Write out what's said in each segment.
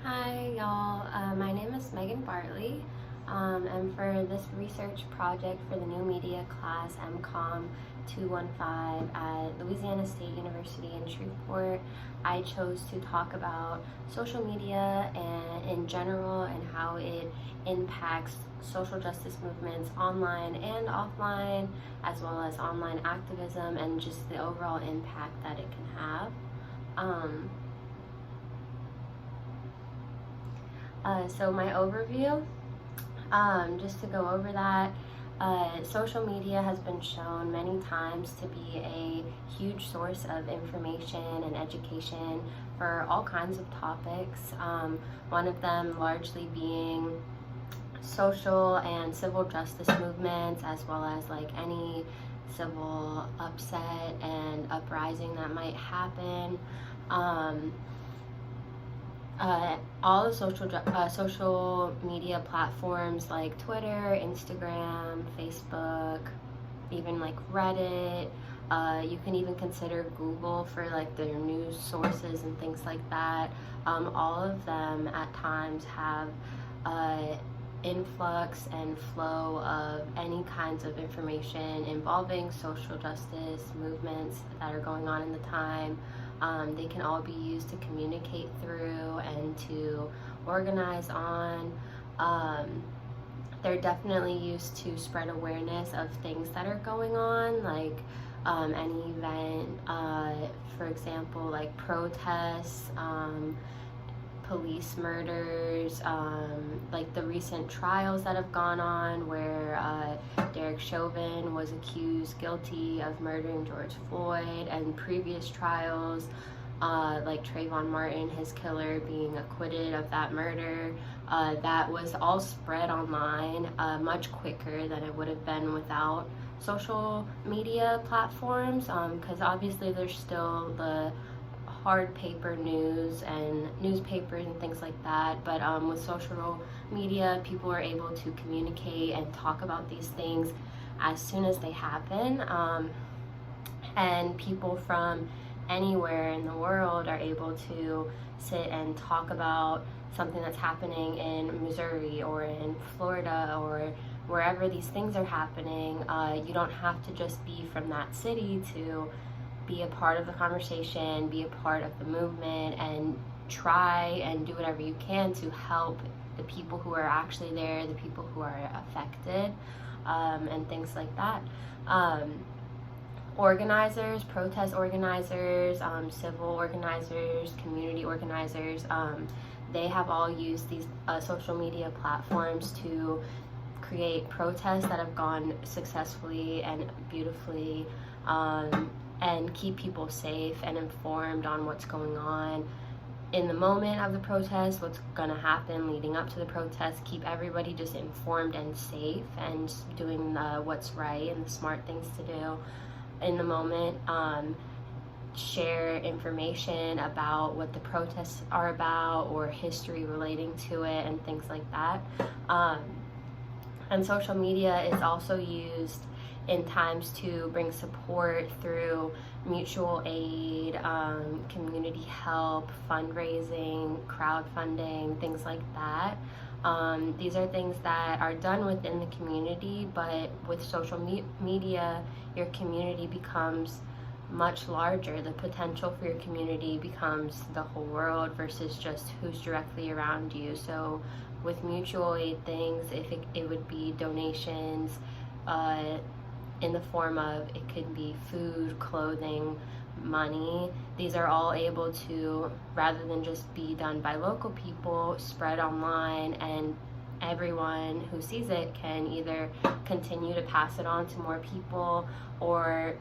Hi y'all, my name is Meghan Bartley, and for this research project for the new media class MCOM 215 at Louisiana State University in Shreveport, I chose to talk about social media and in general and how it impacts social justice movements online and offline, as well as online activism and just the overall impact that it can have. So my overview, just to go over that, social media has been shown many times to be a huge source of information and education for all kinds of topics. One of them largely being social and civil justice movements, as well as like any civil upset and uprising that might happen. All the social media platforms like Twitter, Instagram, Facebook, even like Reddit. You can even consider Google for like their news sources and things like that. All of them at times have influx and flow of any kinds of information involving social justice movements that are going on in the time. They can all be used to communicate through and to organize on. They're definitely used to spread awareness of things that are going on, like any event, for example, like protests, police murders, like the recent trials that have gone on where Derek Chauvin was accused guilty of murdering George Floyd, and previous trials like Trayvon Martin, his killer, being acquitted of that murder. That was all spread online much quicker than it would have been without social media platforms, because obviously there's still the hard paper news and newspapers and things like that, but with social media, people are able to communicate and talk about these things as soon as they happen, and people from anywhere in the world are able to sit and talk about something that's happening in Missouri or in Florida or wherever these things are happening. You don't have to just be from that city to be a part of the conversation, be a part of the movement, and try and do whatever you can to help the people who are actually there, the people who are affected, and things like that. Organizers, protest organizers, civil organizers, community organizers, they have all used these social media platforms to create protests that have gone successfully and beautifully, and keep people safe and informed on what's going on in the moment of the protest, what's going to happen leading up to the protest. Keep everybody just informed and safe and doing what's right and the smart things to do in the moment. Share information about what the protests are about or history relating to it and things like that. And social media is also used in times to bring support through mutual aid, community help, fundraising, crowdfunding, things like that. These are things that are done within the community, but with social media, your community becomes much larger. The potential for your community becomes the whole world versus just who's directly around you. So with mutual aid things, if it would be donations, in the form of, it could be food, clothing, money. These are all able to, rather than just be done by local people, spread online, and everyone who sees it can either continue to pass it on to more people, or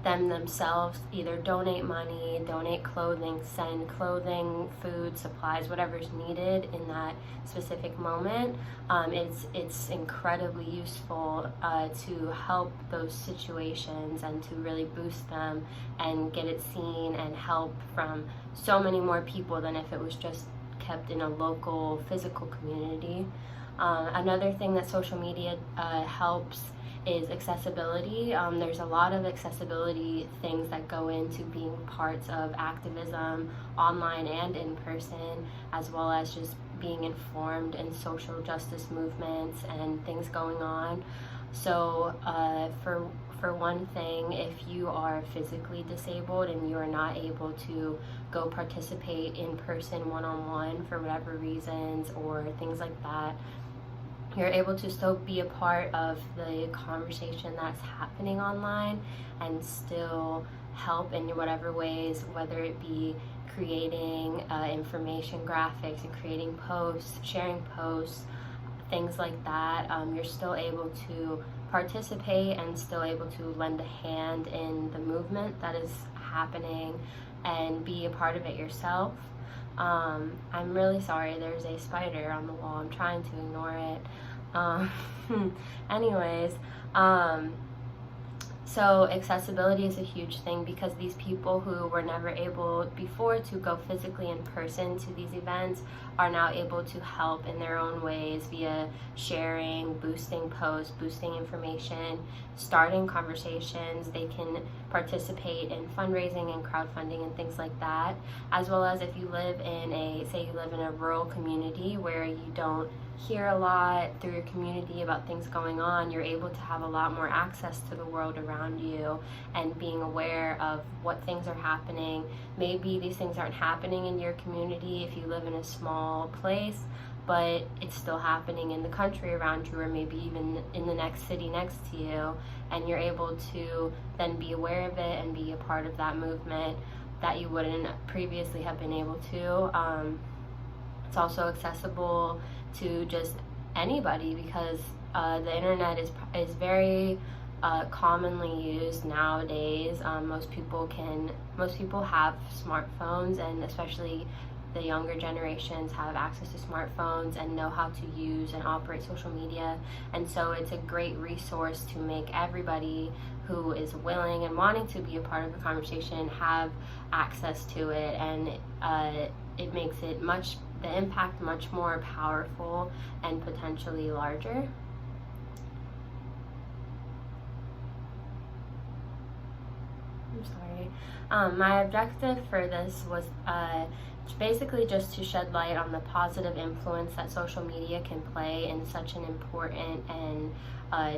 them themselves either donate money, donate clothing, send clothing, food, supplies, whatever's needed in that specific moment. It's incredibly useful to help those situations and to really boost them and get it seen and help from so many more people than if it was just kept in a local physical community. Another thing that social media helps is accessibility. There's a lot of accessibility things that go into being parts of activism online and in person, as well as just being informed in social justice movements and things going on. So for one thing, if you are physically disabled and you are not able to go participate in person one-on-one for whatever reasons or things like that, you're able to still be a part of the conversation that's happening online and still help in whatever ways, whether it be creating information graphics and creating posts, sharing posts, things like that. You're still able to participate and still able to lend a hand in the movement that is happening and be a part of it yourself. I'm really sorry, there's a spider on the wall. I'm trying to ignore it. Anyways, so accessibility is a huge thing because these people who were never able before to go physically in person to these events are now able to help in their own ways via sharing, boosting posts, boosting information, starting conversations. They can participate in fundraising and crowdfunding and things like that, as well as if you live in a rural community where you don't hear a lot through your community about things going on, you're able to have a lot more access to the world around you and being aware of what things are happening. Maybe these things aren't happening in your community if you live in a small place, but it's still happening in the country around you, or maybe even in the next city next to you, and you're able to then be aware of it and be a part of that movement that you wouldn't previously have been able to. It's also accessible to just anybody because the internet is very commonly used nowadays. Most people have smartphones, and especially the younger generations have access to smartphones and know how to use and operate social media. And so it's a great resource to make everybody who is willing and wanting to be a part of the conversation have access to it, and it makes the impact much more powerful and potentially larger. I'm sorry. My objective for this was basically just to shed light on the positive influence that social media can play in such an important and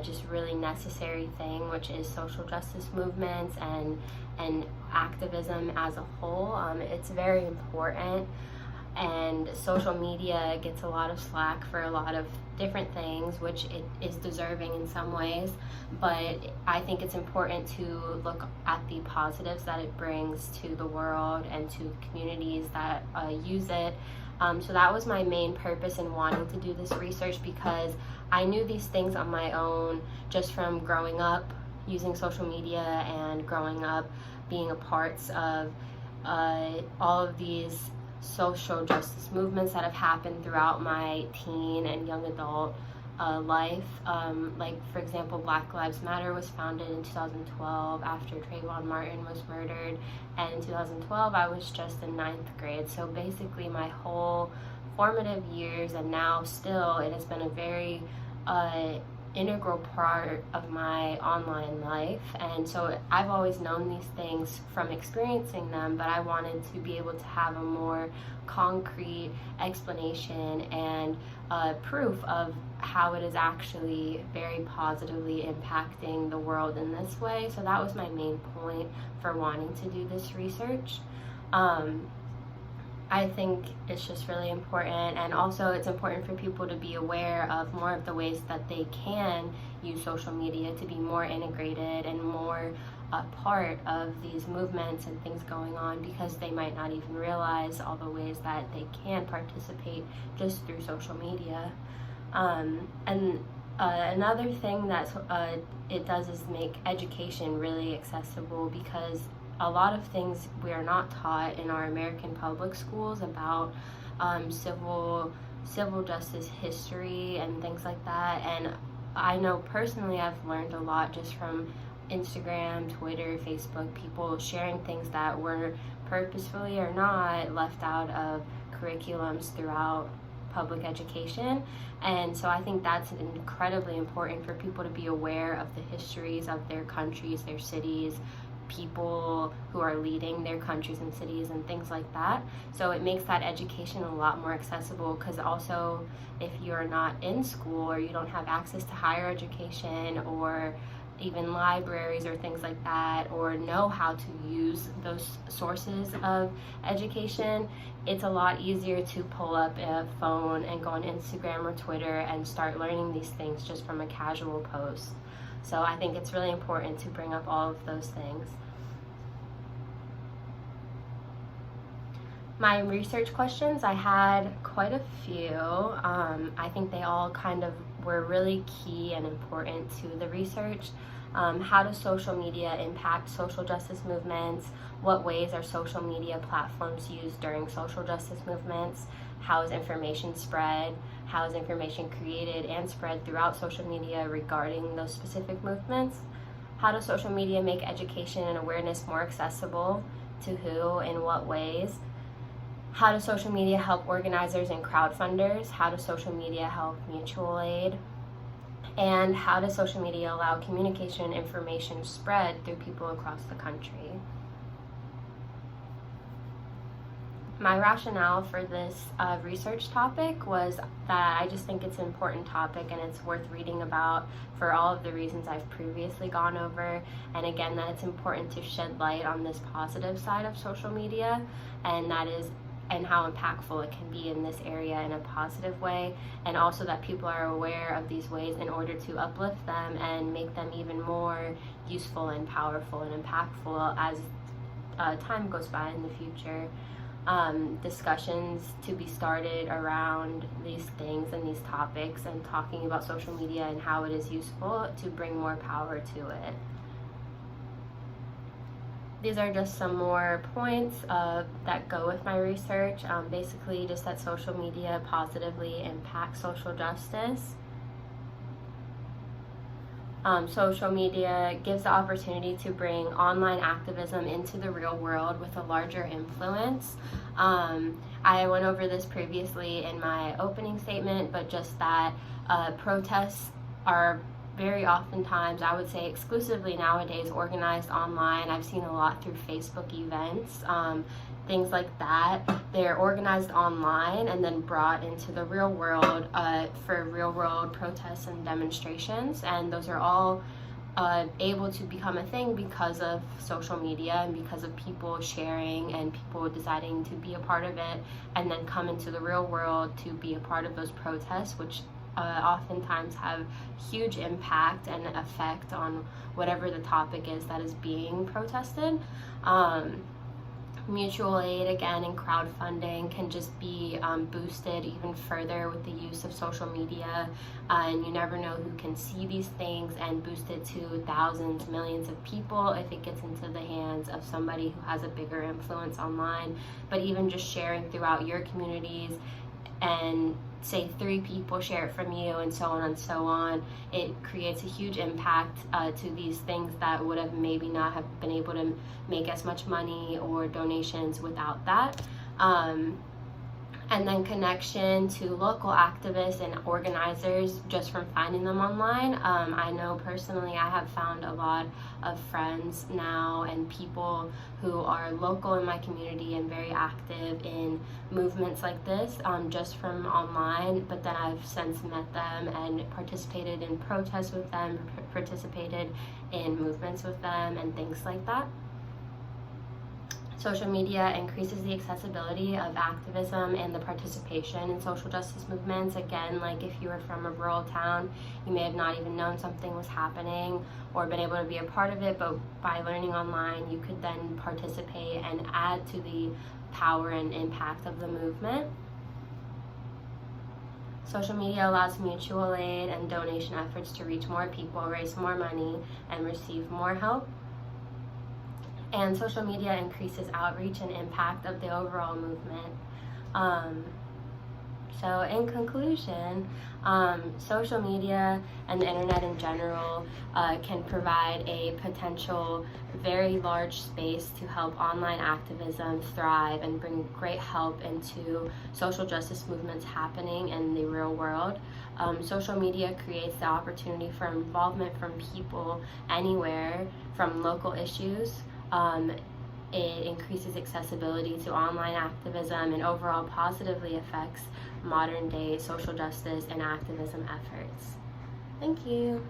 just really necessary thing, which is social justice movements and activism as a whole. It's very important, and social media gets a lot of slack for a lot of different things, which it is deserving in some ways, but I think it's important to look at the positives that it brings to the world and to communities that use it. So that was my main purpose in wanting to do this research, because I knew these things on my own just from growing up using social media and growing up being a part of all of these social justice movements that have happened throughout my teen and young adult life. Like, for example, Black Lives Matter was founded in 2012 after Trayvon Martin was murdered, and in 2012 I was just in 9th grade. So basically my whole formative years, and now still, it has been a very integral part of my online life. And so I've always known these things from experiencing them, but I wanted to be able to have a more concrete explanation and proof of how it is actually very positively impacting the world in this way. So that was my main point for wanting to do this research. I think it's just really important, and also it's important for people to be aware of more of the ways that they can use social media to be more integrated and more part of these movements and things going on, because they might not even realize all the ways that they can participate just through social media. Another thing that it does is make education really accessible, because a lot of things we are not taught in our American public schools about civil justice history and things like that. And I know personally I've learned a lot just from Instagram, Twitter, Facebook, people sharing things that were purposefully or not left out of curriculums throughout public education. And so I think that's incredibly important for people to be aware of the histories of their countries, their cities, people who are leading their countries and cities and things like that. So it makes that education a lot more accessible, because also if you're not in school or you don't have access to higher education or even libraries or things like that, or know how to use those sources of education, it's a lot easier to pull up a phone and go on Instagram or Twitter and start learning these things just from a casual post. So I think it's really important to bring up all of those things. My research questions, I had quite a few. I think they all kind of were really key and important to the research. How does social media impact social justice movements? What ways are social media platforms used during social justice movements? How is information spread? How is information created and spread throughout social media regarding those specific movements? How does social media make education and awareness more accessible? To who? In what ways? How does social media help organizers and crowdfunders? How does social media help mutual aid? And how does social media allow communication and information spread through people across the country? My rationale for this research topic was that I just think it's an important topic and it's worth reading about for all of the reasons I've previously gone over. And again, that it's important to shed light on this positive side of social media, and that is and how impactful it can be in this area in a positive way, and also that people are aware of these ways in order to uplift them and make them even more useful and powerful and impactful as time goes by in the future. Discussions to be started around these things and these topics, and talking about social media and how it is useful to bring more power to it. These are just some more points that go with my research. Basically just that social media positively impacts social justice. Social media gives the opportunity to bring online activism into the real world with a larger influence. I went over this previously in my opening statement, but just that protests are very oftentimes, I would say exclusively nowadays, organized online. I've seen a lot through Facebook events, things like that. They're organized online and then brought into the real world for real world protests and demonstrations, and those are all able to become a thing because of social media and because of people sharing and people deciding to be a part of it and then come into the real world to be a part of those protests, which oftentimes have huge impact and effect on whatever the topic is that is being protested. Mutual aid, again, and crowdfunding can just be boosted even further with the use of social media, and you never know who can see these things and boost it to thousands, millions of people if it gets into the hands of somebody who has a bigger influence online. But even just sharing throughout your communities, and say 3 people share it from you, and so on and so on, it creates a huge impact to these things that would have maybe not have been able to make as much money or donations without that. And then connection to local activists and organizers just from finding them online. I know personally I have found a lot of friends now and people who are local in my community and very active in movements like this just from online, but then I've since met them and participated in protests with them, participated in movements with them and things like that. Social media increases the accessibility of activism and the participation in social justice movements. Again, like if you were from a rural town, you may have not even known something was happening or been able to be a part of it, but by learning online, you could then participate and add to the power and impact of the movement. Social media allows mutual aid and donation efforts to reach more people, raise more money, and receive more help. And social media increases outreach and impact of the overall movement. So in conclusion, social media and the internet in general can provide a potential very large space to help online activism thrive and bring great help into social justice movements happening in the real world. Social media creates the opportunity for involvement from people anywhere, from local issues. It increases accessibility to online activism and overall positively affects modern day social justice and activism efforts. Thank you.